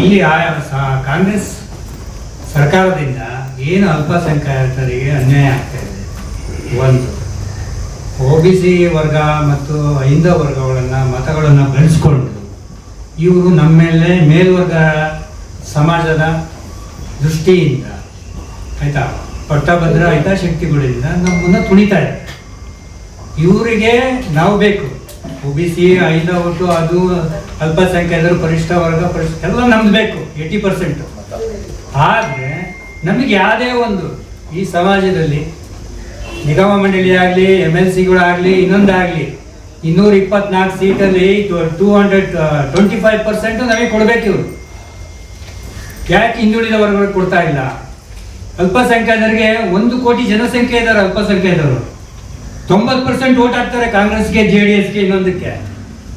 ಈ ಕಾಂಗ್ರೆಸ್ ಸರ್ಕಾರದಿಂದ ಏನು ಅಲ್ಪಸಂಖ್ಯಾತರಿಗೆ ಅನ್ಯಾಯ ಆಗ್ತಾ ಇದೆ. ಒಂದು OBC ವರ್ಗ ಮತ್ತು ಹಿಂದೂ ವರ್ಗಗಳನ್ನು ಮತಗಳನ್ನು ಬೆಳೆಸ್ಕೊಂಡು ಇವರು ನಮ್ಮ ಮೇಲೆ ಮೇಲ್ವರ್ಗ ಸಮಾಜದ ದೃಷ್ಟಿಯಿಂದ ಆಯಿತಾ ಪಟ್ಟಭದ್ರ ಹಿತಾಸಕ್ತಿಗಳಿಂದ ನಮ್ಮನ್ನು ತುಣಿತಾರೆ. ಇವರಿಗೆ ನಾವು ಬೇಕು. OBC 5 ಒಟ್ಟು ಅದು ಅಲ್ಪಸಂಖ್ಯಾತರು ಪರಿಷ್ಠ ವರ್ಗ ಎಲ್ಲ ನಮ್ದು ಬೇಕು 80%. ಆದರೆ ನಮಗೆ ಯಾವುದೇ ಒಂದು ಈ ಸಮಾಜದಲ್ಲಿ ನಿಗಮ ಮಂಡಳಿ ಆಗಲಿ MLCಗಳಾಗಲಿ ಇನ್ನೊಂದಾಗಲಿ 224 ಸೀಟಲ್ಲಿ 225% ನಮಗೆ ಕೊಡಬೇಕು. ಇವರು ಯಾಕೆ ಹಿಂದುಳಿದ ವರ್ಗಗಳಿಗೆ ಕೊಡ್ತಾ ಇಲ್ಲ? ಅಲ್ಪಸಂಖ್ಯಾತರಿಗೆ 1 ಕೋಟಿ ಜನಸಂಖ್ಯೆ ಇದ್ದಾರೆ. ಅಲ್ಪಸಂಖ್ಯಾತರು 90% ಓಟ್ ಹಾಕ್ತಾರೆ ಕಾಂಗ್ರೆಸ್ಗೆ, JDSಗೆ, ಇನ್ನೊಂದಕ್ಕೆ.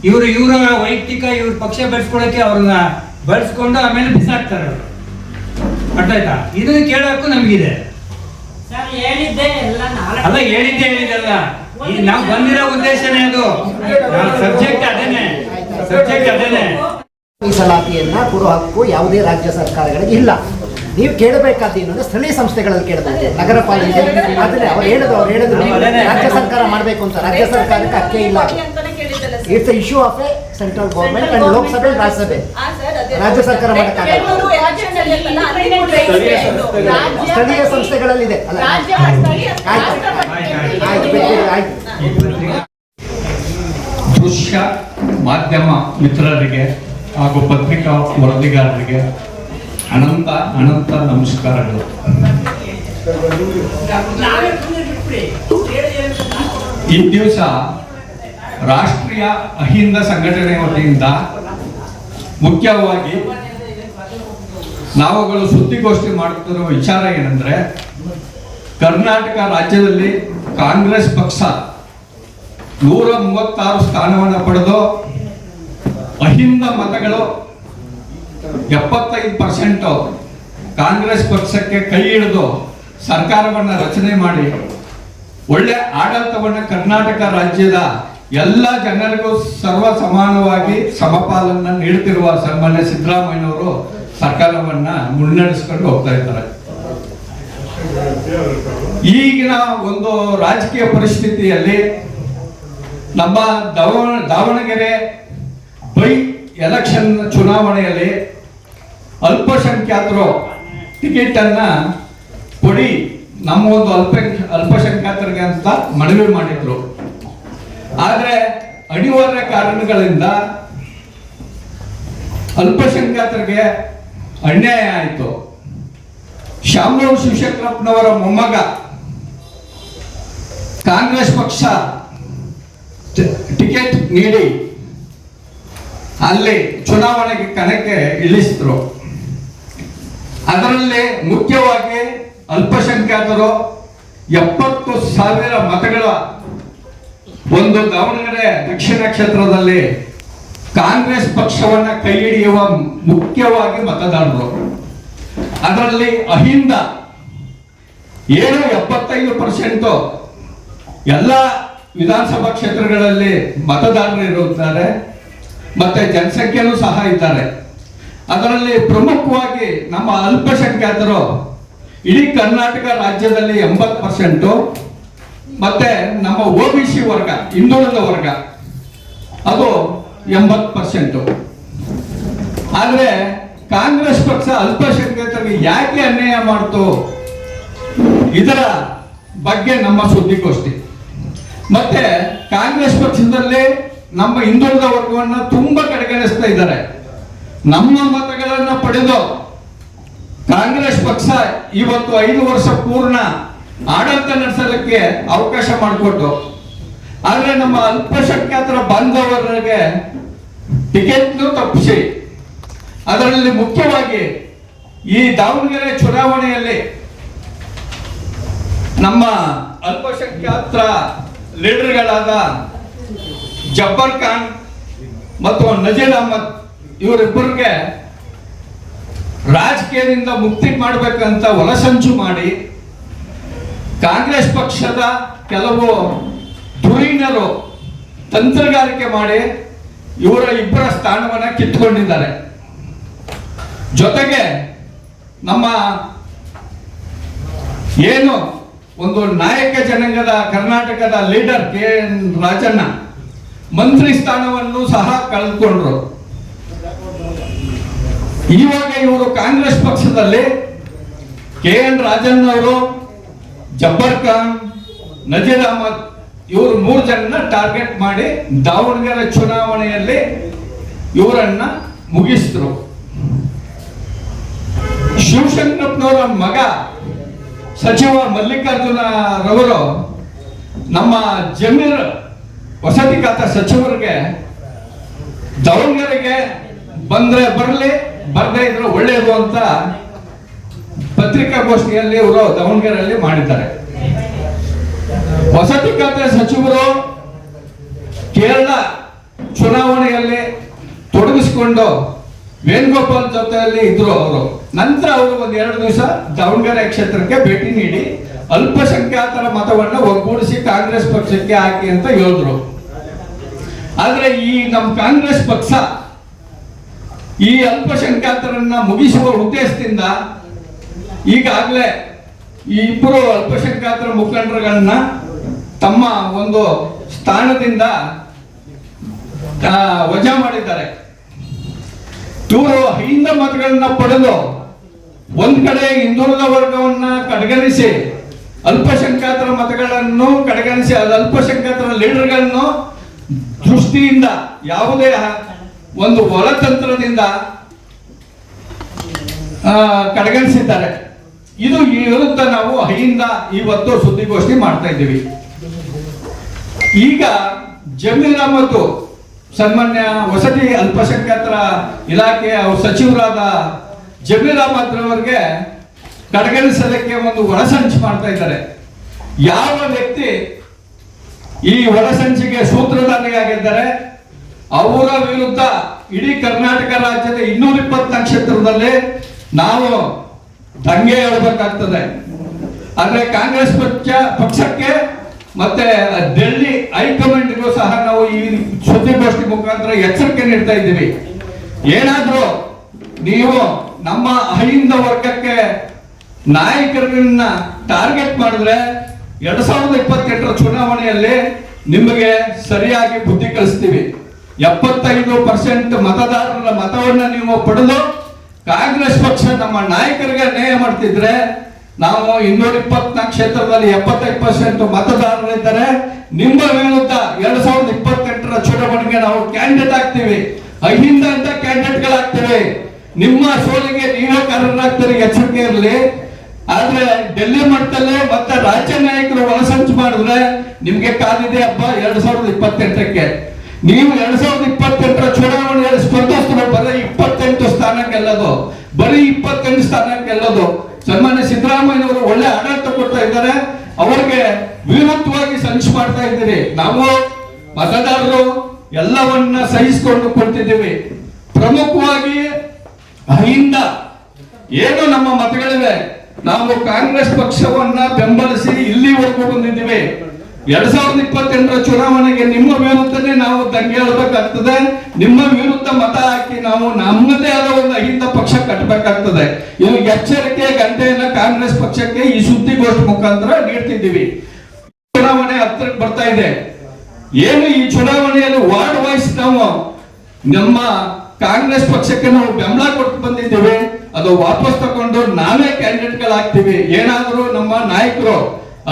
ಇವರ ವೈಯಕ್ತಿಕ ಇವ್ರ ಪಕ್ಷ ಬೆಳೆಸ್ಕೊಳ್ಳೋಕೆ ಅವ್ರನ್ನ ಬಳಸ್ಕೊಂಡು ಆಮೇಲೆ ಬಿಸಾಕ್ತಾರೆ ಅವರು. ಅರ್ಥ ಆಯ್ತಾ? ಇದನ್ನ ಕೇಳೋಕ್ಕೂ ನಮಗಿದೆ. ಅಲ್ಲ ಹೇಳಿದ್ದಲ್ಲ, ನಾವು ಬಂದಿರೋ ಉದ್ದೇಶನೇ ಅದು. ಸಬ್ಜೆಕ್ಟ್ ಅದೇನೆ. ಮೀಸಲಾತಿಯನ್ನ ಕೊಡೋ ಹಕ್ಕು ಯಾವುದೇ ರಾಜ್ಯ ಸರ್ಕಾರಗಳಿಗೆ ಇಲ್ಲ. ನೀವು ಕೇಳಬೇಕಾದ ಏನಂದ್ರೆ ಸ್ಥಳೀಯ ಸಂಸ್ಥೆಗಳಲ್ಲಿ ಕೇಳಬೇಕು. ನಗರ ಪಾಲಿಕೆ ಆದ್ರೆ ಅವ್ರು ಹೇಳಿದ್ರು ರಾಜ್ಯ ಸರ್ಕಾರ ಮಾಡಬೇಕು ಅಂತ. ರಾಜ್ಯ ಸರ್ಕಾರಕ್ಕೆ ಹಕ್ಕೇ ಇಲ್ಲ. It's a issue of a central government and Lok Sabha Rajya Sabha. ರಾಜ್ಯ ಸರ್ಕಾರ ಮಾಡಕ್ಕಾಗಲ್ಲ. ಸ್ಥಳೀಯ ಸಂಸ್ಥೆಗಳಲ್ಲಿದೆ. ದೃಶ್ಯ ಮಾಧ್ಯಮ ಮಿತ್ರರಿಗೆ ಹಾಗೂ ಪತ್ರಿಕಾ ವರದಿಗಾರರಿಗೆ ಅನಂತ ನಮಸ್ಕಾರಗಳು. ಈ ದಿವಸ ರಾಷ್ಟ್ರೀಯ ಅಹಿಂದ ಸಂಘಟನೆ ವತಿಯಿಂದ ಮುಖ್ಯವಾಗಿ ನಾವುಗಳು ಸುದ್ದಿಗೋಷ್ಠಿ ಮಾಡುತ್ತಿರುವ ವಿಚಾರ ಏನಂದ್ರೆ, ಕರ್ನಾಟಕ ರಾಜ್ಯದಲ್ಲಿ ಕಾಂಗ್ರೆಸ್ ಪಕ್ಷ 136 ಸ್ಥಾನವನ್ನು ಪಡೆದು ಅಹಿಂದ ಮತಗಳು 75% ಕಾಂಗ್ರೆಸ್ ಪಕ್ಷಕ್ಕೆ ಕೈ ಹಿಡಿದು ಸರ್ಕಾರವನ್ನು ರಚನೆ ಮಾಡಿ ಒಳ್ಳೆ ಆಡಳಿತವನ್ನು ಕರ್ನಾಟಕ ರಾಜ್ಯದ ಎಲ್ಲ ಜನರಿಗೂ ಸರ್ವ ಸಮಾನವಾಗಿ ಸಮಪಾಲನ್ನು ನೀಡುತ್ತಿರುವ ಸನ್ಮಾನ್ಯ ಸಿದ್ದರಾಮಯ್ಯನವರು ಸರ್ಕಾರವನ್ನ ಮುನ್ನಡೆಸಿಕೊಂಡು ಹೋಗ್ತಾ ಇದ್ದಾರೆ. ಈಗಿನ ಒಂದು ರಾಜಕೀಯ ಪರಿಸ್ಥಿತಿಯಲ್ಲಿ ನಮ್ಮ ದಾವಣಗೆರೆ ಬೈ ಎಲೆಕ್ಷನ್ ಚುನಾವಣೆಯಲ್ಲಿ ಅಲ್ಪಸಂಖ್ಯಾತರು ಟಿಕೆಟ್ ಅನ್ನ ಕೊಡಿ, ನಮ್ಮ ಒಂದು ಅಲ್ಪಸಂಖ್ಯಾತರಿಗೆ ಅಂತ ಮನವಿ ಮಾಡಿದ್ರು. ಆದ್ರೆ ಅನಿವಾರ್ಯ ಕಾರಣಗಳಿಂದ ಅಲ್ಪಸಂಖ್ಯಾತರಿಗೆ ಅನ್ಯಾಯ ಆಯಿತು. ಶಾಮನೂರು ಶಿವಶಂಕರಪ್ಪನವರ ಮೊಮ್ಮಗ ಕಾಂಗ್ರೆಸ್ ಪಕ್ಷ ಟಿಕೆಟ್ ನೀಡಿ ಅಲ್ಲಿ ಚುನಾವಣೆಗೆ ಕಣಕ್ಕೆ ಇಳಿಸಿದ್ರು. ಅದರಲ್ಲಿ ಮುಖ್ಯವಾಗಿ ಅಲ್ಪಸಂಖ್ಯಾತರು 70,000 ಮತಗಳ ಒಂದು ದಾವಣಗೆರೆ ದಕ್ಷಿಣ ಕ್ಷೇತ್ರದಲ್ಲಿ ಕಾಂಗ್ರೆಸ್ ಪಕ್ಷವನ್ನ ಕೈ ಹಿಡಿಯುವ ಮುಖ್ಯವಾಗಿ ಮತದಾರರು. ಅದರಲ್ಲಿ ಅಹಿಂದ 75% ಎಲ್ಲ ವಿಧಾನಸಭಾ ಕ್ಷೇತ್ರಗಳಲ್ಲಿ ಮತದಾರರು ಇರುತ್ತಾರೆ, ಮತ್ತೆ ಜನಸಂಖ್ಯೆನೂ ಸಹ ಇದ್ದಾರೆ. ಅದರಲ್ಲಿ ಪ್ರಮುಖವಾಗಿ ನಮ್ಮ ಅಲ್ಪಸಂಖ್ಯಾತರು ಇಡೀ ಕರ್ನಾಟಕ ರಾಜ್ಯದಲ್ಲಿ 80%, ಮತ್ತೆ ನಮ್ಮ OBC ವರ್ಗ ಹಿಂದುಳಿದ ವರ್ಗ ಅದು 80%. ಆದ್ರೆ ಕಾಂಗ್ರೆಸ್ ಪಕ್ಷ ಅಲ್ಪಸಂಖ್ಯಾತರಿಗೆ ಯಾಕೆ ಅನ್ಯಾಯ ಮಾಡ್ತು, ಇದರ ಬಗ್ಗೆ ನಮ್ಮ ಸುದ್ದಿಗೋಷ್ಠಿ. ಮತ್ತೆ ಕಾಂಗ್ರೆಸ್ ಪಕ್ಷದಲ್ಲಿ ನಮ್ಮ ಹಿಂದುಳಿದ ವರ್ಗವನ್ನ ತುಂಬಾ ಕಡೆಗಣಿಸ್ತಾ ಇದ್ದಾರೆ. ನಮ್ಮ ಮತಗಳನ್ನ ಪಡೆದು ಕಾಂಗ್ರೆಸ್ ಪಕ್ಷ ಇವತ್ತು 5 ವರ್ಷ ಪೂರ್ಣ ಆಡಳಿತ ನಡೆಸಲಿಕ್ಕೆ ಅವಕಾಶ ಮಾಡಿಕೊಟ್ಟು, ಆದ್ರೆ ನಮ್ಮ ಅಲ್ಪಸಂಖ್ಯಾತರ ಬಾಂಧವರಿಗೆ ಟಿಕೆಟ್ ತಪ್ಪಿಸಿ, ಅದರಲ್ಲಿ ಮುಖ್ಯವಾಗಿ ಈ ದಾವಣಗೆರೆ ಚುನಾವಣೆಯಲ್ಲಿ ನಮ್ಮ ಅಲ್ಪಸಂಖ್ಯಾತರ ಲೀಡರ್ಗಳಾದ ಜಬ್ಬರ್ ಖಾನ್ ಮತ್ತು ನಜೀರ್ ಅಹಮದ್ ಇವರಿಬ್ಬರಿಗೆ ರಾಜಕೀಯದಿಂದ ಮುಕ್ತಿ ಮಾಡಬೇಕಂತ ಒಳಸಂಚು ಮಾಡಿ ಕಾಂಗ್ರೆಸ್ ಪಕ್ಷದ ಕೆಲವು ಧುರೀಣರು ತಂತ್ರಗಾರಿಕೆ ಮಾಡಿ ಇವರ ಇಬ್ಬರ ಸ್ಥಾನವನ್ನ ಕಿತ್ತುಕೊಂಡಿದ್ದಾರೆ. ಜೊತೆಗೆ ನಮ್ಮ ಏನು ಒಂದು ನಾಯಕ ಜನಾಂಗದ ಕರ್ನಾಟಕದ ಲೀಡರ್ KN ರಾಜಣ್ಣ ಮಂತ್ರಿ ಸ್ಥಾನವನ್ನು ಸಹ ಕಳೆದುಕೊಂಡ್ರು. ಇವಾಗ ಇವರು ಕಾಂಗ್ರೆಸ್ ಪಕ್ಷದಲ್ಲಿ KN ರಾಜಣ್ಣ ಅವರು, ಜಬ್ಬರ್ ಖಾನ್, ನಜೀರ್ ಅಹಮದ್ ಇವರು 3 ಜನನ ಟಾರ್ಗೆಟ್ ಮಾಡಿ ದಾವಣಗೆರೆ ಚುನಾವಣೆಯಲ್ಲಿ ಇವರನ್ನ ಮುಗಿಸಿದ್ರು. ಶಿವಶಂಕರಪ್ಪನವರ ಮಗ ಸಚಿವ ಮಲ್ಲಿಕಾರ್ಜುನ ರವರು ನಮ್ಮ ಜಮೀರ್ ವಸತಿ ಖಾತೆ ಸಚಿವರಿಗೆ ದಾವಣಗೆರೆಗೆ ಬಂದ್ರೆ ಬರಲಿ, ಬರ್ದೇ ಇದ್ರೆ ಒಳ್ಳೆಯದು ಅಂತ ಪತ್ರಿಕಾಗೋಷ್ಠಿಯಲ್ಲಿ ಇವರು ದಾವಣಗೆರೆಯಲ್ಲಿ ಮಾಡಿದ್ದಾರೆ. ವಸತಿ ಖಾತೆ ಸಚಿವರು ಕೇರಳ ಚುನಾವಣೆಯಲ್ಲಿ ತೊಡಗಿಸಿಕೊಂಡು ವೇಣುಗೋಪಾಲ್ ಜೊತೆಯಲ್ಲಿ ಇದ್ರು ಅವರು. ನಂತರ ಅವರು 1-2 ದಿವಸ ದಾವಣಗೆರೆ ಕ್ಷೇತ್ರಕ್ಕೆ ಭೇಟಿ ನೀಡಿ ಅಲ್ಪಸಂಖ್ಯಾತರ ಮತವನ್ನ ಒಗ್ಗೂಡಿಸಿ ಕಾಂಗ್ರೆಸ್ ಪಕ್ಷಕ್ಕೆ ಹಾಕಿ ಅಂತ ಹೇಳಿದ್ರು. ಆದ್ರೆ ಈ ನಮ್ಮ ಕಾಂಗ್ರೆಸ್ ಪಕ್ಷ ಈ ಅಲ್ಪಸಂಖ್ಯಾತರನ್ನ ಮುಗಿಸುವ ಉದ್ದೇಶದಿಂದ ಈಗಾಗಲೇ ಈ 2 ಅಲ್ಪಸಂಖ್ಯಾತರ ಮುಖಂಡರುಗಳನ್ನ ತಮ್ಮ ಒಂದು ಸ್ಥಾನದಿಂದ ವಜಾ ಮಾಡಿದ್ದಾರೆ. ಇವರು ಹಿಂದ ಮತಗಳನ್ನ ಪಡೆದು ಒಂದ್ ಕಡೆ ಹಿಂದುಳಿದ ವರ್ಗವನ್ನ ಕಡೆಗಣಿಸಿ ಅಲ್ಪಸಂಖ್ಯಾತರ ಮತಗಳನ್ನು ಕಡೆಗಣಿಸಿ ಅಲ್ಪಸಂಖ್ಯಾತರ ಲೀಡರ್ಗಳನ್ನು ದೃಷ್ಟಿಯಿಂದ ಯಾವುದೇ ಒಂದು ಒಳತಂತ್ರದಿಂದ ಕಡೆಗಣಿಸಿದ್ದಾರೆ. ಇದು ಈ ವಿರುದ್ಧ ನಾವು ಅಹಿಂದ ಇವತ್ತು ಸುದ್ದಿಗೋಷ್ಠಿ ಮಾಡ್ತಾ ಇದ್ದೀವಿ. ಈಗ ಜಮೀರ್ ಅಹಮದ್ ಸನ್ಮಾನ್ಯ ವಸತಿ ಅಲ್ಪಸಂಖ್ಯಾತರ ಇಲಾಖೆಯ ಸಚಿವರಾದ ಜಮೀರ್ ಅಹಮದ್ ರವರಿಗೆ ಕಡೆಗಣಿಸಲಿಕ್ಕೆ ಒಂದು ಒಳಸಂಚು ಮಾಡ್ತಾ ಇದ್ದಾರೆ. ಯಾವ ವ್ಯಕ್ತಿ ಈ ಒಳಸಂಚಿಗೆ ಸೂತ್ರಧಾರಿಯಾಗಿದ್ದಾರೆ ಅವರ ವಿರುದ್ಧ ಇಡೀ ಕರ್ನಾಟಕ ರಾಜ್ಯದ 224 ಕ್ಷೇತ್ರದಲ್ಲಿ ನಾವು ದಂಗೆ ಹೇಳಬೇಕಾಗ್ತದೆ. ಆದ್ರೆ ಕಾಂಗ್ರೆಸ್ ಪಕ್ಷಕ್ಕೆ ಮತ್ತೆ ಡೆಲ್ಲಿ ಹೈಕಮಾಂಡ್ಗೂ ಸಹ ನಾವು ಈ ಸುದ್ದಿಗೋಷ್ಠಿ ಮುಖಾಂತರ ಎಚ್ಚರಿಕೆ ನೀಡ್ತಾ ಇದ್ದೀವಿ. ಏನಾದ್ರೂ ನೀವು ನಮ್ಮ ಅಹಿಂದ ವರ್ಗಕ್ಕೆ ನಾಯಕರನ್ನ ಟಾರ್ಗೆಟ್ ಮಾಡಿದ್ರೆ 2028 ಚುನಾವಣೆಯಲ್ಲಿ ನಿಮಗೆ ಸರಿಯಾಗಿ ಬುದ್ಧಿ ಕಲಿಸ್ತೀವಿ. 75% ಮತದಾರರ ಮತವನ್ನ ನೀವು ಪಡೆದು ಕಾಂಗ್ರೆಸ್ ಪಕ್ಷ ನಮ್ಮ ನಾಯಕರಿಗೆ ನ್ಯಾಯ ಮಾಡ್ತಿದ್ರೆ ನಾವು 224 ಕ್ಷೇತ್ರದಲ್ಲಿ 75% ಮತದಾರರಿದ್ದಾರೆ. ನಿಮ್ಮ ವಿರುದ್ಧ 2028 ಚುನಾವಣೆಗೆ ನಾವು ಕ್ಯಾಂಡಿಡೇಟ್ ಆಗ್ತೀವಿ, ಅಹಿಂದ ಅಂತ ಕ್ಯಾಂಡಿಡೇಟ್ಗಳಾಗ್ತೇವೆ. ನಿಮ್ಮ ಸೋಲಿಗೆ ನೀವೇ ಕಾರಣರಾಗ್ತೀರಿ, ಎಚ್ಚರಿಕೆ ಇರಲಿ. ಆದ್ರೆ ಡೆಲ್ಲಿ ಮಟ್ಟದಲ್ಲೇ ಮತ್ತೆ ರಾಜ್ಯ ನಾಯಕರು ಒಳಸಂಚು ಮಾಡಿದ್ರೆ ನಿಮ್ಗೆ ಕಾದಿದೆ ಹಬ್ಬ 2028ಕ್ಕೆ. ನೀವು 2028 ಚುನಾವಣೆಯಲ್ಲಿ ಸ್ಪರ್ಧಿಸಿದ್ರು ಬರೀ 28 ಸ್ಥಾನ ಗೆಲ್ಲೋದು, ಬರೀ 28 ಸ್ಥಾನ ಗೆಲ್ಲೋದು. ಸನ್ಮಾನ್ಯ ಸಿದ್ದರಾಮಯ್ಯನವರು ಒಳ್ಳೆ ಆಡಳಿತ ಕೊಡ್ತಾ ಇದ್ದಾರೆ, ಅವರಿಗೆ ವಿರುದ್ಧವಾಗಿ ಸಂಚು ಮಾಡ್ತಾ ಇದ್ದೀರಿ. ನಾವು ಮತದಾರರು ಎಲ್ಲವನ್ನ ಸಹಿಸಿಕೊಂಡು ಕೊಡ್ತಿದ್ದೀವಿ. ಪ್ರಮುಖವಾಗಿ ಅಹಿಂದ ಏನು ನಮ್ಮ ಮತಗಳಿವೆ, ನಾವು ಕಾಂಗ್ರೆಸ್ ಪಕ್ಷವನ್ನ ಬೆಂಬಲಿಸಿ ಇಲ್ಲಿವರೆಗೂ ಬಂದಿದ್ದೀವಿ. 2028 ಚುನಾವಣೆಗೆ ನಿಮ್ಮ ವಿರುದ್ಧನೇ ನಾವು ದಂಗೆ ಹೇಳಬೇಕಾಗ್ತದೆ. ನಿಮ್ಮ ವಿರುದ್ಧ ಮತ ಹಾಕಿ ನಾವು ನಮ್ಮದೇ ಆದ ಒಂದು ಅಹಿಂದ ಪಕ್ಷ ಕಟ್ಟಬೇಕಾಗ್ತದೆ. ಇದು ಎಚ್ಚರಿಕೆ ಗಂಟೆಯನ್ನ ಕಾಂಗ್ರೆಸ್ ಪಕ್ಷಕ್ಕೆ ಈ ಸುದ್ದಿಗೋಷ್ಠಿ ಮುಖಾಂತರ ನೀಡ್ತಿದ್ದೀವಿ. ಚುನಾವಣೆ ಹತ್ತಿರಕ್ಕೆ ಬರ್ತಾ ಇದೆ. ಏನು ಈ ಚುನಾವಣೆಯಲ್ಲಿ ವಾರ್ಡ್ ವೈಸ್ ನಾವು ನಮ್ಮ ಕಾಂಗ್ರೆಸ್ ಪಕ್ಷಕ್ಕೆ ನಾವು ಬೆಂಬಲ ಕೊಟ್ಟು ಬಂದಿದ್ದೇವೆ, ಅದು ವಾಪಸ್ ತಗೊಂಡು ನಾವೇ ಕ್ಯಾಂಡಿಡೇಟ್ಗಳಾಗ್ತೀವಿ. ಏನಾದರೂ ನಮ್ಮ ನಾಯಕರು,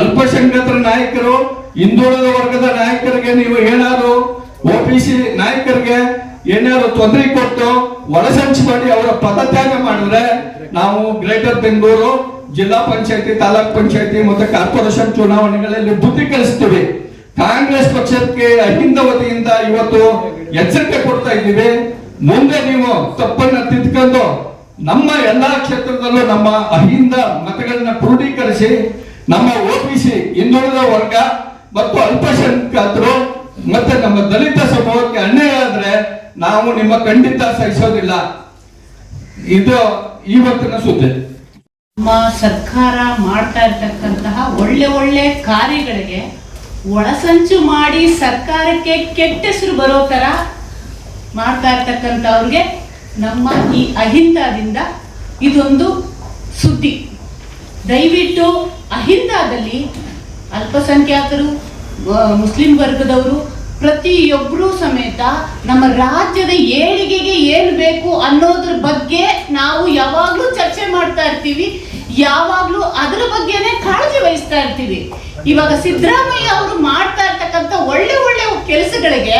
ಅಲ್ಪಸಂಖ್ಯಾತರ ನಾಯಕರು, ಹಿಂದುಳಿದ ವರ್ಗದ ನಾಯಕರಿಗೆ ನೀವು ಏನಾದ್ರು OBC ನಾಯಕರಿಗೆ ಏನಾದ್ರು ತೊಂದರೆ ಕೊಟ್ಟು ಒಳಸಂಚು ಮಾಡಿ ಅವರ ಪದತ್ಯಾಗ ಮಾಡಿದ್ರೆ ನಾವು ಗ್ರೇಟರ್ ಬೆಂಗಳೂರು ಜಿಲ್ಲಾ ಪಂಚಾಯತಿ, ತಾಲೂಕ್ ಪಂಚಾಯತಿ ಮತ್ತೆ ಕಾರ್ಪೊರೇಷನ್ ಚುನಾವಣೆಗಳಲ್ಲಿ ಬುದ್ಧಿ ಕಲಿಸ್ತೀವಿ. ಕಾಂಗ್ರೆಸ್ ಪಕ್ಷಕ್ಕೆ ಅಹಿಂದ ವತಿಯಿಂದ ಇವತ್ತು ಎಚ್ಚರಿಕೆ ಕೊಡ್ತಾ ಇದ್ದೀವಿ. ಮುಂದೆ ನೀವು ತಪ್ಪನ್ನ ತಿದ್ಕೊಂಡು ನಮ್ಮ ಎಲ್ಲಾ ಕ್ಷೇತ್ರದಲ್ಲೂ ನಮ್ಮ ಅಹಿಂದ ಮತಗಳನ್ನ ಕ್ರೋಢೀಕರಿಸಿ ನಮ್ಮ OBC ಹಿಂದುಳಿದ ವರ್ಗ ಮತ್ತು ಅಲ್ಪಸಂಖ್ಯಾತರು ಮತ್ತೆ ನಮ್ಮ ದಲಿತ ಸಮೂಹಕ್ಕೆ ಅನ್ಯಾಯ ಆದ್ರೆ ನಾವು ನಿಮ್ಮ ಖಂಡಿತ ಸಹಿಸೋದಿಲ್ಲ. ಇದು ಇವತ್ತಿನ ಸುದ್ದಿ. ನಮ್ಮ ಸರ್ಕಾರ ಮಾಡ್ತಾ ಇರ್ತಕ್ಕಂತಹ ಒಳ್ಳೆ ಕಾರ್ಯಗಳಿಗೆ ಒಳಸಂಚು ಮಾಡಿ ಸರ್ಕಾರಕ್ಕೆ ಕೆಟ್ಟ ಹೆಸರು ಬರೋ ತರ ಮಾಡ್ತಾ ಇರ್ತಕ್ಕಂಥವ್ರಿಗೆ ನಮ್ಮ ಈ ಅಹಿಂದಾದಿಂದ ಇದೊಂದು ಸುದ್ದಿ. ದಯವಿಟ್ಟು ಅಹಿಂದಾದಲ್ಲಿ ಅಲ್ಪಸಂಖ್ಯಾತರು, ಮುಸ್ಲಿಂ ವರ್ಗದವರು ಪ್ರತಿಯೊಬ್ಬರೂ ಸಮೇತ ನಮ್ಮ ರಾಜ್ಯದ ಏಳಿಗೆಗೆ ಏನು ಬೇಕು ಅನ್ನೋದ್ರ ಬಗ್ಗೆ ನಾವು ಯಾವಾಗಲೂ ಚರ್ಚೆ ಮಾಡ್ತಾ ಇರ್ತೀವಿ, ಯಾವಾಗಲೂ ಅದರ ಬಗ್ಗೆನೇ ಕಾಳಜಿ ವಹಿಸ್ತಾ ಇರ್ತೀವಿ. ಇವಾಗ ಸಿದ್ದರಾಮಯ್ಯ ಅವರು ಮಾಡ್ತಾ ಇರ್ತಕ್ಕಂಥ ಒಳ್ಳೆ ಒಳ್ಳೆ ಕೆಲಸಗಳಿಗೆ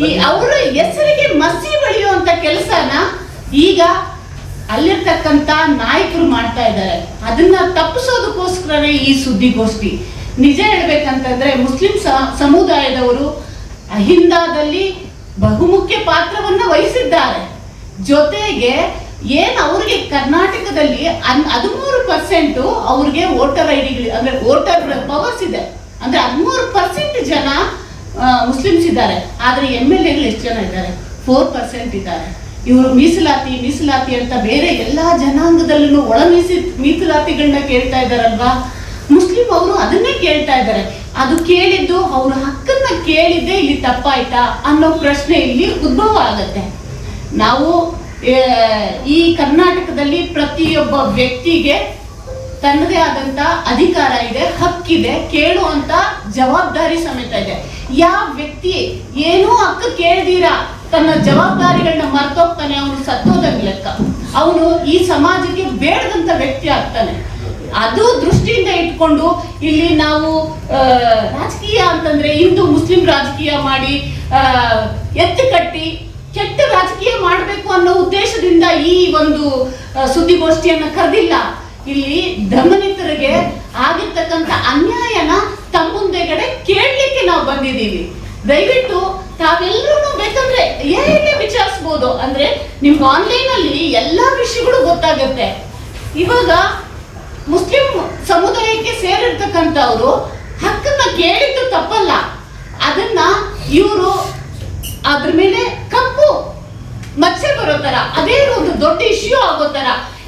ಈ ಅವರ ಹೆಸರಿಗೆ ಮಸಿ ಬಳಿಯುವಂತ ಕೆಲಸನ ಈಗ ಅಲ್ಲಿರ್ತಕ್ಕಂಥ ನಾಯಕರು ಮಾಡ್ತಾ ಇದ್ದಾರೆ. ಅದನ್ನ ತಪ್ಪಿಸೋದಕ್ಕೋಸ್ಕರನೇ ಈ ಸುದ್ದಿಗೋಷ್ಠಿ. ನಿಜ ಹೇಳ್ಬೇಕಂತಂದ್ರೆ ಮುಸ್ಲಿಂ ಸಮುದಾಯದವರು ಅಹಿಂದಾದಲ್ಲಿ ಬಹುಮುಖ್ಯ ಪಾತ್ರವನ್ನ ವಹಿಸಿದ್ದಾರೆ. ಜೊತೆಗೆ ಏನ್ ಅವ್ರಿಗೆ ಕರ್ನಾಟಕದಲ್ಲಿ 13% ಅವ್ರಿಗೆ ವೋಟರ್ ಐಡಿಗಳು ಅಂದ್ರೆ ವೋಟರ್ ಪವರ್ಸ್ ಇದೆ. ಅಂದ್ರೆ 13% ಜನ ಮುಸ್ಲಿಮ್ಸ್ ಇದ್ದಾರೆ. ಆದ್ರೆ MLAಗಳು ಎಷ್ಟು ಜನ ಇದ್ದಾರೆ? 4% ಇದ್ದಾರೆ. ಇವರು ಮೀಸಲಾತಿ ಅಂತ ಬೇರೆ ಎಲ್ಲಾ ಜನಾಂಗದಲ್ಲೂ ಒಳ ಮೀಸಲಾತಿಗಳನ್ನ ಕೇಳ್ತಾ ಇದ್ದಾರಲ್ವಾ, ಮುಸ್ಲಿಂ ಅವರು ಅದನ್ನೇ ಕೇಳ್ತಾ ಇದ್ದಾರೆ. ಅದು ಕೇಳಿದ್ದು ಅವ್ರ ಹಕ್ಕನ್ನ ಕೇಳಿದ್ದೆ ಇಲ್ಲಿ ತಪ್ಪಾಯ್ತಾ ಅನ್ನೋ ಪ್ರಶ್ನೆ ಇಲ್ಲಿ ಉದ್ಭವ ಆಗತ್ತೆ. ನಾವು ಈ ಕರ್ನಾಟಕದಲ್ಲಿ ಪ್ರತಿಯೊಬ್ಬ ವ್ಯಕ್ತಿಗೆ ತನ್ನದೇ ಆದಂತ ಅಧಿಕಾರ ಇದೆ, ಹಕ್ಕಿದೆ, ಕೇಳುವಂತ ಜವಾಬ್ದಾರಿ ಸಮೇತ ಇದೆ. ಯಾವ ವ್ಯಕ್ತಿ ಏನೂ ಹಕ್ಕು ಕೇಳ್ದಿರಾ ತನ್ನ ಜವಾಬ್ದಾರಿಗಳನ್ನ ಮರ್ತೋಗ್ತಾನೆ, ಅವನು ಸತ್ತೋದಂಗ ಲೆಕ್ಕ. ಅವನು ಈ ಸಮಾಜಕ್ಕೆ ಬೇಡದಂತ ವ್ಯಕ್ತಿ ಆಗ್ತಾನೆ. ಅದು ದೃಷ್ಟಿಯಿಂದ ಇಟ್ಕೊಂಡು ಇಲ್ಲಿ ನಾವು ರಾಜಕೀಯ ಅಂತಂದ್ರೆ ಹಿಂದೂ ಮುಸ್ಲಿಂ ರಾಜಕೀಯ ಮಾಡಿ ಎತ್ತಿ ಕಟ್ಟಿ ಕೆಟ್ಟ ರಾಜಕೀಯ ಮಾಡಬೇಕು ಅನ್ನೋ ಉದ್ದೇಶದಿಂದ ಈ ಒಂದು ಸುದ್ದಿಗೋಷ್ಠಿಯನ್ನ ಕರೆದಿಲ್ಲ. ಇಲ್ಲಿ ದಮನಿತರಿಗೆ ಆಗಿರ್ತಕ್ಕಂಥ ಅನ್ಯಾಯನ ತಮ್ಮ ಮುಂದೆಗಡೆ ಕೇಳಲಿಕ್ಕೆ ನಾವು ಬಂದಿದ್ದೀವಿ. ದಯವಿಟ್ಟು ತಾವೆಲ್ಲರೂ ಬೇಕಂದ್ರೆ ಹೇಗೆ ವಿಚಾರಿಸಬಹುದು ಅಂದ್ರೆ ನಿಮ್ಗೆ ಆನ್ಲೈನ್ ಅಲ್ಲಿ ಎಲ್ಲಾ ವಿಷಯಗಳು ಗೊತ್ತಾಗುತ್ತೆ. ಇವಾಗ ಮುಸ್ಲಿಂ ಸಮುದಾಯಕ್ಕೆ ಸೇರಿರ್ತಕ್ಕಂಥವ್ರು ಹಕ್ಕನ್ನ ಕೇಳಿದ್ದು ತಪ್ಪಲ್ಲ, ಅದನ್ನ ಇವರು ಅದ್ರ ಮೇಲೆ ಕಪ್ಪು ಮಚ್ಚೆ ಬರೋ ತರ, ಅದೇ ಒಂದು ದೊಡ್ಡ ಇಶ್ಯೂ ಆಗೋ ತರ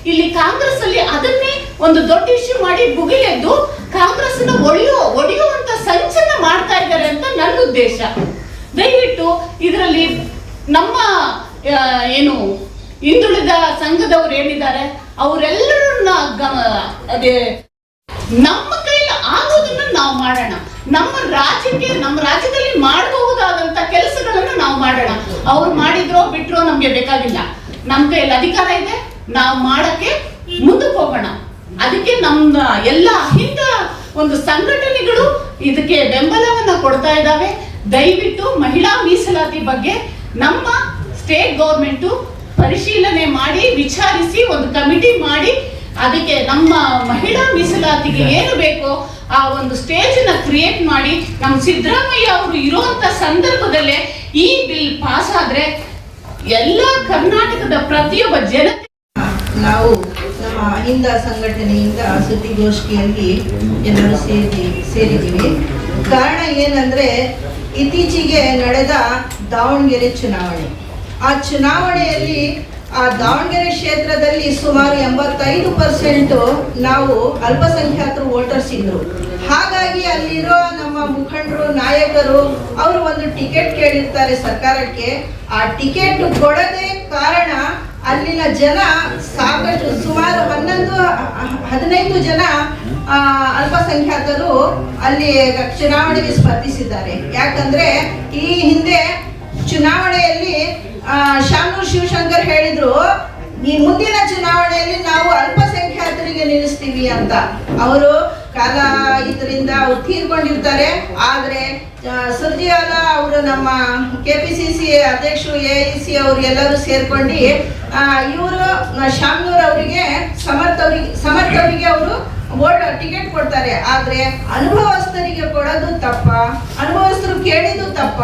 ಇಲ್ಲಿ ಕಾಂಗ್ರೆಸ್ ಅಲ್ಲಿ ಅದನ್ನೇ ಒಂದು ದೊಡ್ಡ ಇಶ್ಯೂ ಮಾಡಿ ಭುಗಿಲೆದ್ದು ಕಾಂಗ್ರೆಸ್ ಒಡೆಯುವಂತ ಸಂಚನ ಮಾಡ್ತಾ ಇದ್ದಾರೆ ಅಂತ ನನ್ನ ಉದ್ದೇಶ. ದಯವಿಟ್ಟು ಇದರಲ್ಲಿ ನಮ್ಮ ಏನು ಹಿಂದುಳಿದ ಸಂಘದವ್ರು ಏನಿದ್ದಾರೆ ಅವರೆಲ್ಲರನ್ನ ಅದೇ ನಮ್ಮ ಕೈಲಿ ಆಗೋದನ್ನ ನಾವು ಮಾಡೋಣ. ನಮ್ಮ ರಾಜ್ಯದಲ್ಲಿ ಮಾಡಬಹುದಾದಂತ ಕೆಲಸಗಳನ್ನ ನಾವು ಮಾಡೋಣ. ಅವ್ರು ಮಾಡಿದ್ರೋ ಬಿಟ್ರೋ ನಮ್ಗೆ ಬೇಕಾಗಿಲ್ಲ. ನಮ್ಮ ಕೈಯಲ್ಲಿ ಅಧಿಕಾರ ಇದೆ, ನಾವು ಮಾಡಕ್ಕೆ ಮುಂದಕ್ಕೆ ಹೋಗೋಣ. ಅದಕ್ಕೆ ನಮ್ಮ ಎಲ್ಲ ಅಹಿಂದ ಒಂದು ಸಂಘಟನೆಗಳು ಇದಕ್ಕೆ ಬೆಂಬಲವನ್ನ ಕೊಡ್ತಾ ಇದ್ದಾವೆ. ದಯವಿಟ್ಟು ಮಹಿಳಾ ಮೀಸಲಾತಿ ಬಗ್ಗೆ ನಮ್ಮ ಸ್ಟೇಟ್ ಗೌರ್ಮೆಂಟ್ ಪರಿಶೀಲನೆ ಮಾಡಿ ವಿಚಾರಿಸಿ ಒಂದು ಕಮಿಟಿ ಮಾಡಿ ಅದಕ್ಕೆ ನಮ್ಮ ಮಹಿಳಾ ಮೀಸಲಾತಿಗೆ ಏನು ಬೇಕೋ ಆ ಒಂದು ಸ್ಟೇಜ್ ನ ಕ್ರಿಯೇಟ್ ಮಾಡಿ ನಮ್ಮ ಸಿದ್ದರಾಮಯ್ಯ ಅವರು ಇರುವಂತ ಸಂದರ್ಭದಲ್ಲೇ ಈ ಬಿಲ್ ಪಾಸ್ ಆದ್ರೆ ಎಲ್ಲ ಕರ್ನಾಟಕದ ಪ್ರತಿಯೊಬ್ಬ ಜನತೆ. ನಾವು ನಮ್ಮ ಅಹಿಂದ ಸಂಘಟನೆಯಿಂದ ಸುದ್ದಿಗೋಷ್ಠಿಯಲ್ಲಿ ಎಲ್ಲರೂ ಸೇರಿದ್ದೀವಿ. ಕಾರಣ ಏನಂದ್ರೆ ಇತ್ತೀಚೆಗೆ ನಡೆದ ದಾವಣಗೆರೆ ಚುನಾವಣೆ. ಆ ಚುನಾವಣೆಯಲ್ಲಿ ಆ ದಾವಣಗೆರೆ ಕ್ಷೇತ್ರದಲ್ಲಿ ಸುಮಾರು 85% ನಾವು ಅಲ್ಪಸಂಖ್ಯಾತರು ವೋಟರ್ಸ್ ಇದ್ರು. ಹಾಗಾಗಿ ಅಲ್ಲಿರೋ ನಮ್ಮ ಮುಖಂಡರು ನಾಯಕರು ಅವರು ಒಂದು ಟಿಕೆಟ್ ಕೇಳಿರ್ತಾರೆ ಸರ್ಕಾರಕ್ಕೆ. ಆ ಟಿಕೆಟ್ ಕೊಡದೆ ಕಾರಣ ಅಲ್ಲಿನ ಜನ ಸಾಕಷ್ಟು ಸುಮಾರು 15 ಜನ ಅಲ್ಪಸಂಖ್ಯಾತರು ಅಲ್ಲಿ ಚುನಾವಣೆಗೆ ಸ್ಪರ್ಧಿಸಿದ್ದಾರೆ. ಯಾಕಂದ್ರೆ ಈ ಹಿಂದೆ ಚುನಾವಣೆಯಲ್ಲಿ ಶಾಮನೂರು ಶಿವಶಂಕರ್ ಹೇಳಿದ್ರು, ಈ ಮುಂದಿನ ಚುನಾವಣೆಯಲ್ಲಿ ನಾವು ಅಲ್ಪಸಂಖ್ಯಾತರಿಗೆ ನಿಲ್ಲಿಸ್ತೀವಿ ಅಂತ. ಅವರು ಕಾಲ ಇದರಿಂದ ಅವ್ರು ತೀರ್ಕೊಂಡಿರ್ತಾರೆ. ಆದ್ರೆ ಸುರ್ಜಿವಾಲಾ ಅವರು ನಮ್ಮ KPCC ಅಧ್ಯಕ್ಷರು AIC ಅವರು ಎಲ್ಲರೂ ಸೇರ್ಕೊಂಡು ಇವರು ಶಾಮನೂರ್ ಅವರಿಗೆ ಸಮರ್ಥ ಅವರಿಗೆ ಅವರು ಟಿಕೆಟ್ ಕೊಡ್ತಾರೆ. ಆದ್ರೆ ಅನುಭವಸ್ಥರಿಗೆ ಕೊಡೋದು ತಪ್ಪ, ಅನುಭವಸ್ಥರು ಕೇಳಿದ್ದು ತಪ್ಪ.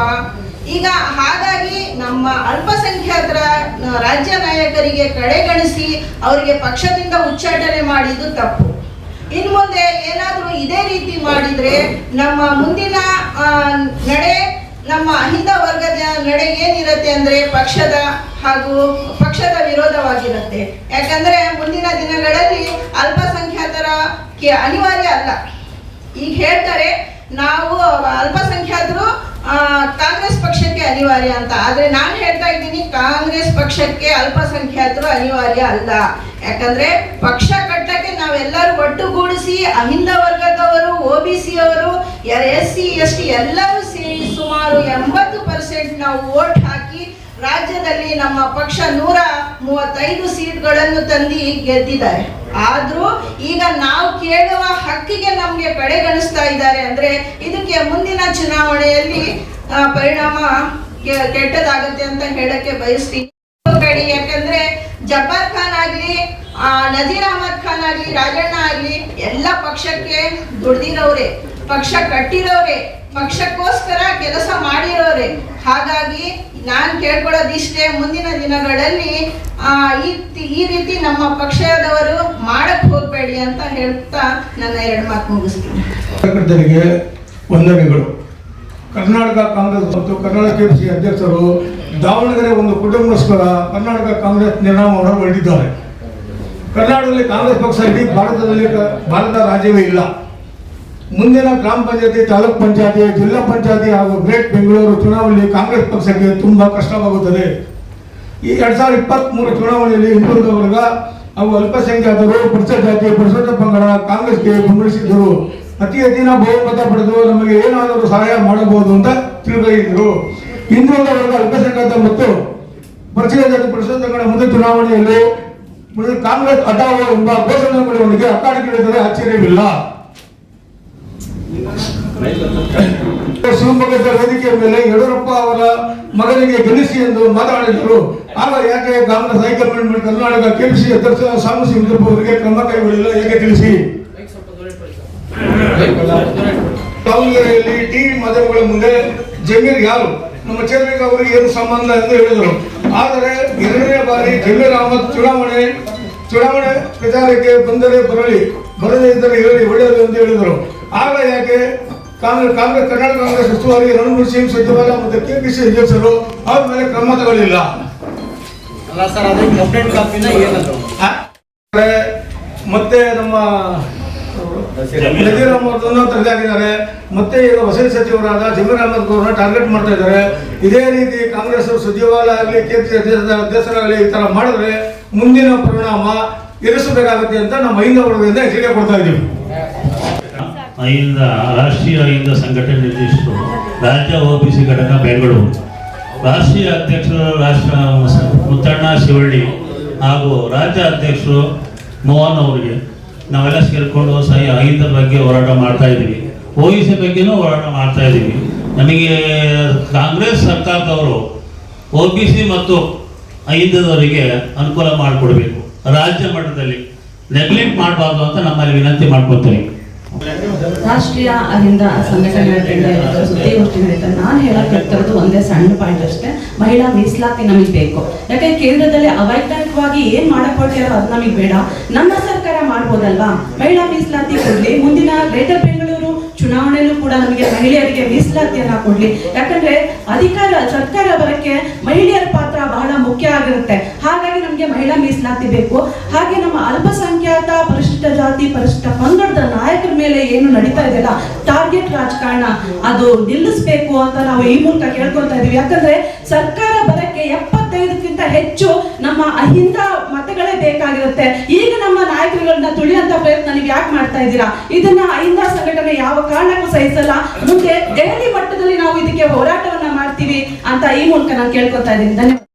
ಈಗ ಹಾಗಾಗಿ ನಮ್ಮ ಅಲ್ಪಸಂಖ್ಯಾತರ ರಾಜ್ಯ ನಾಯಕರಿಗೆ ಕಡೆಗಣಿಸಿ ಅವರಿಗೆ ಪಕ್ಷದಿಂದ ಉಚ್ಚಾಟನೆ ಮಾಡಿದ್ದು ತಪ್ಪು. ಇನ್ನು ಮುಂದೆ ಏನಾದರೂ ಇದೇ ರೀತಿ ಮಾಡಿದ್ರೆ ನಮ್ಮ ಮುಂದಿನ ನಡೆ, ನಮ್ಮ ಅಹಿಂದ ವರ್ಗದ ನಡೆ ಏನಿರುತ್ತೆ ಅಂದ್ರೆ ಪಕ್ಷದ ವಿರೋಧವಾಗಿರುತ್ತೆ. ಯಾಕಂದ್ರೆ ಮುಂದಿನ ದಿನಗಳಲ್ಲಿ ಅಲ್ಪಸಂಖ್ಯಾತರ ಅನಿವಾರ್ಯ ಅಲ್ಲ. ಈಗ ಹೇಳ್ತಾರೆ ನಾವು ಅಲ್ಪಸಂಖ್ಯಾತರು ಕಾಂಗ್ರೆಸ್ ಪಕ್ಷಕ್ಕೆ ಅನಿವಾರ್ಯ ಅಂತ. ಆದ್ರೆ ನಾನು ಹೇಳ್ತಾ ಇದ್ದೀನಿ, ಕಾಂಗ್ರೆಸ್ ಪಕ್ಷಕ್ಕೆ ಅಲ್ಪಸಂಖ್ಯಾತರು ಅನಿವಾರ್ಯ ಅಲ್ಲ. ಯಾಕಂದ್ರೆ ಪಕ್ಷ ಕಟ್ಟಕ್ಕೆ ನಾವೆಲ್ಲರೂ ಒಟ್ಟುಗೂಡಿಸಿ ಅಹಿಂದ ವರ್ಗದವರು, OBC ಅವರು, SC ST ಎಲ್ಲರೂ ಸೇರಿ ಸುಮಾರು 80% ನಾವು ವೋಟ್ ಹಾಕಿ ರಾಜ್ಯದಲ್ಲಿ ನಮ್ಮ ಪಕ್ಷ 135 ಸೀಟ್ಗಳನ್ನು ತಂದು ಗೆದ್ದಿದ್ದಾರೆ. ಆದ್ರೂ ಈಗ ನಾವು ಕೇಳುವ ಹಕ್ಕಿಗೆ ನಮ್ಗೆ ಕಡೆಗಣಿಸ್ತಾ ಇದ್ದಾರೆ. ಅಂದ್ರೆ ಇದಕ್ಕೆ ಮುಂದಿನ ಚುನಾವಣೆಯಲ್ಲಿ ಪರಿಣಾಮ ಕೆಟ್ಟದಾಗುತ್ತೆ ಅಂತ ಹೇಳಕ್ಕೆ ಬಯಸ್ತೀನಿ. ಯಾಕಂದ್ರೆ ಜಬ್ಬಾರ್ ಖಾನ್ ಆಗ್ಲಿ, ನಜೀರ್ ಅಹಮದ್ ಖಾನ್ ಆಗ್ಲಿ, ರಾಜಣ್ಣ ಆಗ್ಲಿ ಎಲ್ಲ ಪಕ್ಷಕ್ಕೆ ದುಡ್ದಿರೋರೆ, ಪಕ್ಷ ಕಟ್ಟಿರೋರೆ, ಪಕ್ಷಕ್ಕೋಸ್ಕರ ಕೆಲಸ ಮಾಡಿರೋರೆ. ಹಾಗಾಗಿ ನಾನು ಕೇಳ್ಕೊಳ್ಳೋದಿಷ್ಟೇ, ಮುಂದಿನ ದಿನಗಳಲ್ಲಿ ಈ ರೀತಿ ನಮ್ಮ ಪಕ್ಷದವರು ಮಾಡಕ್ ಹೋಗ್ಬೇಡಿ ಅಂತ ಹೇಳ್ತಾ ನನ್ನ 2 ಮಾತು ಮುಗಿಸ್ತೀನಿ. ಕಾರ್ಯಕರ್ತರಿಗೆ ವಂದನೆಗಳು. ಕರ್ನಾಟಕ ಕಾಂಗ್ರೆಸ್ ಮತ್ತು ಕರ್ನಾಟಕ KPC ಅಧ್ಯಕ್ಷರು ದಾವಣಗೆರೆ ಒಂದು ಕುಟುಂಬಸ್ಕರ ಕರ್ನಾಟಕ ಕಾಂಗ್ರೆಸ್ ನಿರ್ಣಯವನ್ನು ಹೊರಡಿದ್ದಾರೆ. ಕರ್ನಾಟಕದಲ್ಲಿ ಕಾಂಗ್ರೆಸ್ ಪಕ್ಷ ಇಡೀ ಭಾರತ ರಾಜ್ಯವೇ ಇಲ್ಲ. ಮುಂದಿನ ಗ್ರಾಮ ಪಂಚಾಯತಿ, ತಾಲೂಕ್ ಪಂಚಾಯತಿ, ಜಿಲ್ಲಾ ಪಂಚಾಯತಿ ಹಾಗೂ ಗ್ರೇಟ್ ಬೆಂಗಳೂರು ಚುನಾವಣೆಯಲ್ಲಿ ಕಾಂಗ್ರೆಸ್ ಪಕ್ಷಕ್ಕೆ ತುಂಬಾ ಕಷ್ಟವಾಗುತ್ತದೆ. ಈ 2023 ಚುನಾವಣೆಯಲ್ಲಿ ಹಿಂದುಳಿದ ವರ್ಗ ಹಾಗೂ ಅಲ್ಪಸಂಖ್ಯಾತರು, ಪರಿಶಿಷ್ಟ ಜಾತಿ, ಪರಿಶಿಷ್ಟ ಪಂಗಡ ಕಾಂಗ್ರೆಸ್ಗೆ ಬೆಂಬಲಿಸಿದರು. ಅತಿ ಹೆಚ್ಚಿನ ಬಹುಮತ ಪಡೆದು ನಮಗೆ ಏನಾದರೂ ಸಹಾಯ ಮಾಡಬಹುದು ಅಂತ ತಿಳಿದಿದ್ದರು. ಹಿಂದುಳಿದ ವರ್ಗ, ಅಲ್ಪಸಂಖ್ಯಾತ ಮತ್ತು ಪರಿಶಿಷ್ಟ ಜಾತಿ, ಪರಿಶಿಷ್ಟ ಪಂಗಡ ಮುಂದೆ ಚುನಾವಣೆಯಲ್ಲಿ ಕಾಂಗ್ರೆಸ್ ಹಠಾವ ಎಂಬ ಘೋಷಣೆಗಳೊಂದಿಗೆ ಅಕ್ಕಾಡಿಗಳಿದ್ದರೆ ಆಶ್ಚರ್ಯವಿಲ್ಲ. ಶಿವಮೊಗ್ಗದ ವೇದಿಕೆಯ ಮೇಲೆ ಯಡಿಯೂರಪ್ಪ ಅವರ ಮಗನಿಗೆ ಗೆಲ್ಲಿಸಿ ಎಂದು ಮಾತನಾಡಿದರು. ಆಗ ಯಾಕೆ ಕಾಂಗ್ರೆಸ್ ಹೈಕಮಾಂಡ್ ಕರ್ನಾಟಕ KPC ಅಧ್ಯಕ್ಷ ಸಾಮಸಿ ವಿಜಯಪ್ಪ ಅವರಿಗೆ ಕ್ರಮ ಕೈಗೊಳ್ಳಿಲ್ಲ, ಹೇಗೆ ತಿಳಿಸಿ. ದಾವಣಗೆರೆಯಲ್ಲಿ ಟಿವಿ ಮಾಧ್ಯಮಗಳ ಮುಂದೆ ಜಮೀರ್ ಯಾರು, ನಮ್ಮ ಚೇರ್ಮನ್ ಅವರಿಗೆ ಏನು ಸಂಬಂಧ ಎಂದು ಹೇಳಿದರು. ಆದರೆ 2ನೇ ಬಾರಿ ಜಮೀರ್ ಅಹಮದ್ ಚುನಾವಣೆ ಪ್ರಚಾರಕ್ಕೆ ಬಂದರೆ ಬರದೇ ಇದ್ದರೆ ಹೇಳಿ ಒಳ್ಳೆಯದು ಎಂದು ಹೇಳಿದರು. ಆಗ ಯಾಕೆ ಕರ್ನಾಟಕ ಕಾಂಗ್ರೆಸ್ ಉಸ್ತುವಾರಿ ರಣವೀರ್ ಸಿಂಗ್ ಸಚಿವಾಲಯ ಮತ್ತು KPC ಅಧ್ಯಕ್ಷರು ಅವ್ರ ಮೇಲೆ ಕ್ರಮ ತಗೊಳ್ಳಿಲ್ಲ? ಮತ್ತೆ ನಮ್ಮ ನಜೀರ್ ಅಹಮದ್ ತೆಗೆದಾಕಿದ್ದಾರೆ. ಮತ್ತೆ ಈಗ ವಸತಿ ಸಚಿವರಾದ ಜಮೀರ್ ಅಹಮದ್ ಅವರನ್ನ ಟಾರ್ಗೆಟ್ ಮಾಡ್ತಾ ಇದ್ದಾರೆ. ಇದೇ ರೀತಿ ಕಾಂಗ್ರೆಸ್ ಸಚಿವಾಲಯ ಆಗಲಿ, KPC ಅಧ್ಯಕ್ಷರಾಗಲಿ ಈ ತರ ಮಾಡಿದ್ರೆ ಮುಂದಿನ ಪರಿಣಾಮ ಎದುರಿಸಬೇಕಾಗುತ್ತೆ ಅಂತ ನಮ್ಮ ಅಹಿಂದ ವರ್ಗದಿಂದ ಎಚ್ಚರಿಕೆ ಕೊಡ್ತಾ ಇದ್ದೀವಿ. ರಾಷ್ಟ್ರೀಯ ಅಹಿಂದ ಸಂಘಟನೆ ನಿರ್ದೇಶಕರು, ರಾಜ್ಯ OBC ಘಟಕ ಬೆಂಗಳೂರು, ರಾಷ್ಟ್ರೀಯ ಅಧ್ಯಕ್ಷರು ಮುತ್ತಣ್ಣ ಶಿವಳ್ಳಿ ಹಾಗೂ ರಾಜ್ಯ ಅಧ್ಯಕ್ಷರು ಮೋಹನ್ ಅವರಿಗೆ ನಾವೆಲ್ಲ ಸೇರಿಕೊಂಡು ಅಹಿಂದ ಬಗ್ಗೆ ಹೋರಾಟ ಮಾಡ್ತಾ ಇದ್ದೀವಿ. OBC ಬಗ್ಗೆನೂ ಹೋರಾಟ ಮಾಡ್ತಾ ಇದ್ದೀವಿ. ನಮಗೆ ಕಾಂಗ್ರೆಸ್ ಸರ್ಕಾರದವರು OBC ಮತ್ತು ಅಹಿಂದದವರಿಗೆ ಅನುಕೂಲ ಮಾಡಿಕೊಡ್ಬೇಕು, ರಾಜ್ಯ ಮಟ್ಟದಲ್ಲಿ ನೆಗ್ಲೆಕ್ಟ್ ಮಾಡಬಾರ್ದು ಅಂತ ನಮ್ಮಲ್ಲಿ ವಿನಂತಿ ಮಾಡ್ಕೊತೀವಿ. ರಾಷ್ಟ್ರೀಯ ಅಹಿಂದ ಸಂಘಟನೆ ಸುದ್ದಿಗೋಷ್ಠಿ ನಡೀತಾರೆ. ನಾನು ಹೇಳಕ್ಕಿರ್ತಿರೋದು ಒಂದೇ ಸಣ್ಣ ಪಾಯಿಂಟ್ ಅಷ್ಟೇ, ಮಹಿಳಾ ಮೀಸಲಾತಿ ನಮಗೆ ಬೇಕು. ಯಾಕೆ ಕೇಂದ್ರದಲ್ಲಿ ಅವೈಜ್ಞಾನಿಕವಾಗಿ ಏನ್ ಮಾಡಕ್ ಹೊರಟಿರೋ ಅದು ನಮಗೆ ಬೇಡ. ನಮ್ಮ ಸರ್ಕಾರ ಮಾಡ್ಬೋದಲ್ವಾ, ಮಹಿಳಾ ಮೀಸಲಾತಿ ಕೊಡ್ಲಿ. ಮುಂದಿನ ಗ್ರೇಟರ್ ಬೆಂಗಳೂರು ಚುನಾವಣೆಯಲ್ಲೂ ಕೂಡ ನಮಗೆ ಮಹಿಳೆಯರಿಗೆ ಮೀಸಲಾತಿಯನ್ನ ಕೊಡ್ಲಿ. ಯಾಕಂದ್ರೆ ಸರ್ಕಾರ ಬರಕ್ಕೆ ಮಹಿಳೆಯರ ಪಾತ್ರ ಬಹಳ ಮುಖ್ಯ ಆಗಿರುತ್ತೆ. ಹಾಗಾಗಿ ನಮಗೆ ಮಹಿಳಾ ಮೀಸಲಾತಿ ಬೇಕು. ಹಾಗೆ ನಮ್ಮ ಅಲ್ಪಸಂಖ್ಯಾತ, ಪರಿಶಿಷ್ಟ ಜಾತಿ, ಪರಿಶಿಷ್ಟ ಪಂಗಡದ ನಾಯಕರ ಮೇಲೆ ಏನು ನಡೀತಾ ಇದೆಯಲ್ಲ ಟಾರ್ಗೆಟ್ ರಾಜಕಾರಣ, ಅದು ನಿಲ್ಲಿಸಬೇಕು ಅಂತ ನಾವು ಈ ಮೂಲಕ ಕೇಳ್ಕೊಳ್ತಾ ಇದೀವಿ. ಯಾಕಂದ್ರೆ ಸರ್ಕಾರ ಬರಕ್ಕೆ 75ಕ್ಕಿಂತ ಹೆಚ್ಚು ನಮ್ಮ ಅಹಿಂದ ಮತಗಳೇ ಬೇಕಾಗಿರುತ್ತೆ. ಈಗ ನಮ್ಮ ನಾಯಕರುಗಳನ್ನ ತುಳಿಯಂತ ಪ್ರಯತ್ನ ನೀವು ಯಾಕೆ ಮಾಡ್ತಾ ಇದ್ದೀರಾ? ಇದನ್ನ ಅಹಿಂದ ಸಂಘಟನೆ ಯಾವ ಕಾರಣಕ್ಕೂ ಸಹಿಸಲ್ಲ. ಮುಂದೆ ದೆಹಲಿ ಮಟ್ಟದಲ್ಲಿ ನಾವು ಇದಕ್ಕೆ ಹೋರಾಟವನ್ನ ಮಾಡ್ತೀವಿ ಅಂತ ಈ ಮೂಲಕ ನಾನು ಕೇಳ್ಕೊತಾ ಇದ್ದೀನಿ. ಧನ್ಯವಾದ.